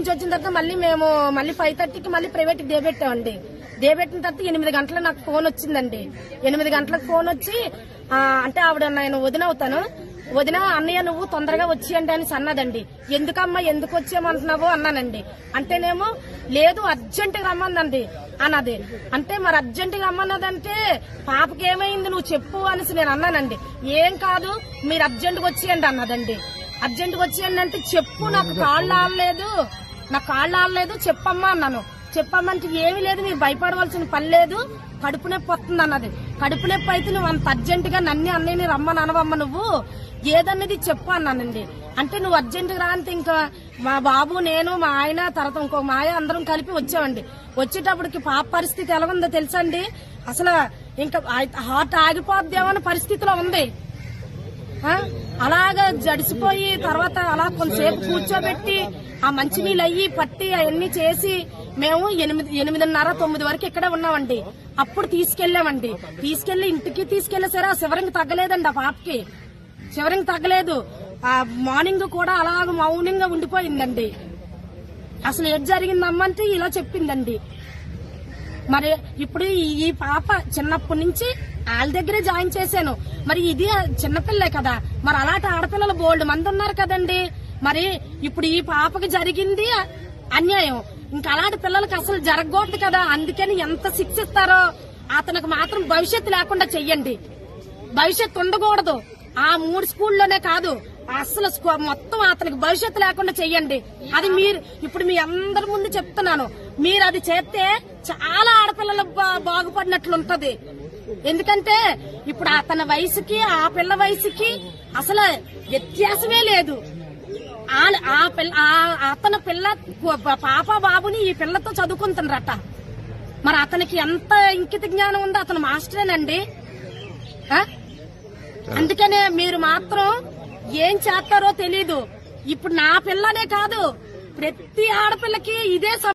నుంచి వచ్చిన తర్వాత మళ్ళీ 5:30కి మళ్ళీ ప్రైవేట్ డే పెట్టామండి. డే పెట్టిన తర్వాత 8 గంటలకు నాకు ఫోన్ వచ్చిందండి. 8 గంటలకు ఫోన్ వచ్చి అంటే ఆవిడ నేను వదినవుతాను, వదిన అన్నయ్య నువ్వు తొందరగా వచ్చేయండి అని అన్నదండి. ఎందుకమ్మా ఎందుకు వచ్చేయమంటున్నావు అన్నానండి. అంటేనేమో లేదు అర్జెంట్ గా రమ్మందండి అన్నది. అంటే మరి అర్జెంట్ గా రమ్మన్నదంటే పాపకి ఏమైంది నువ్వు చెప్పు అనేసి నేను అన్నానండి. ఏం కాదు మీరు అర్జెంట్ గా వచ్చేయండి అన్నదండి. అర్జెంట్ గా వచ్చేయండి అంటే చెప్పు నాకు కాళ్ళు ఆడలేదు చెప్పమ్మా అన్నాను. చెప్పమ్మంటే ఏమీ లేదు మీరు భయపడవలసిన పని లేదు, కడుపు నొప్పి వస్తుంది అన్నది. కడుపు నొప్పి అయితే నువ్వు అంత అర్జెంట్ గా అన్నయ్యని రమ్మని అనవమ్మ నువ్వు ఏదన్నది చెప్పు అన్నానండి. అంటే నువ్వు అర్జెంట్ గా అంటే ఇంకా మా బాబు నేను మా ఆయన తర్వాత ఇంకో మా ఆయన అందరం కలిపి వచ్చామండి. వచ్చేటప్పటికి పాప పరిస్థితి ఎలా ఉందో తెలుసా అండి, అసలు ఇంకా హార్ట్ ఆగిపోద్దేమో అనే పరిస్థితిలో ఉంది. అలాగా జడిసిపోయి తర్వాత అలా కొంతసేపు కూర్చోబెట్టి ఆ మంచినీళ్ళు అయ్యి పట్టి అవన్నీ చేసి మేము 8:30-9 వరకు ఇక్కడే ఉన్నామండి. అప్పుడు తీసుకెళ్లామండి. తీసుకెళ్లి ఇంటికి తీసుకెళ్లేసరే ఆ శివరింగ్ తగ్గలేదండి. ఆ పాపకి శివరింగ్ తగ్గలేదు. ఆ మార్నింగ్ కూడా అలాగ మౌనంగా ఉండిపోయిందండి. అసలు ఏం జరిగిందమ్మంటే ఇలా చెప్పిందండి. మరి ఇప్పుడు ఈ పాప చిన్నప్పటి నుంచి వాళ్ళ దగ్గరే జాయిన్ చేశాను. మరి ఇది చిన్నపిల్లే కదా, మరి అలాంటి ఆడపిల్లలు బోల్డ్ మంది ఉన్నారు కదండి. మరి ఇప్పుడు ఈ పాపకి జరిగింది అన్యాయం, ఇంకా అలాంటి పిల్లలకి అసలు జరగకూడదు కదా. అందుకని ఎంత శిక్షిస్తారో అతనికి మాత్రం భవిష్యత్తు లేకుండా చెయ్యండి. భవిష్యత్తు ఉండకూడదు. ఆ 3 స్కూల్లోనే కాదు అసలు మొత్తం అతనికి భవిష్యత్తు లేకుండా చెయ్యండి. అది మీరు ఇప్పుడు మీ అందరి ముందు చెప్తున్నాను. మీరు అది చేస్తే చాలా ఆడపిల్లలు బాగుపడినట్లుంటది. ఎందుకంటే ఇప్పుడు అతని వయసుకి ఆ పిల్ల వయసుకి అసలు వ్యత్యాసమే లేదు. అతని పిల్ల పాప బాబుని ఈ పిల్లతో చదువుకుంటున్నారట. మరి అతనికి ఎంత ఇంకిత జ్ఞానం ఉందో, అతను మాస్టరేనండి. అందుకనే మీరు మాత్రం ఏం చేస్తారో తెలీదు. ఇప్పుడు నా పిల్లనే కాదు ప్రతి ఆడపిల్లకి ఇదే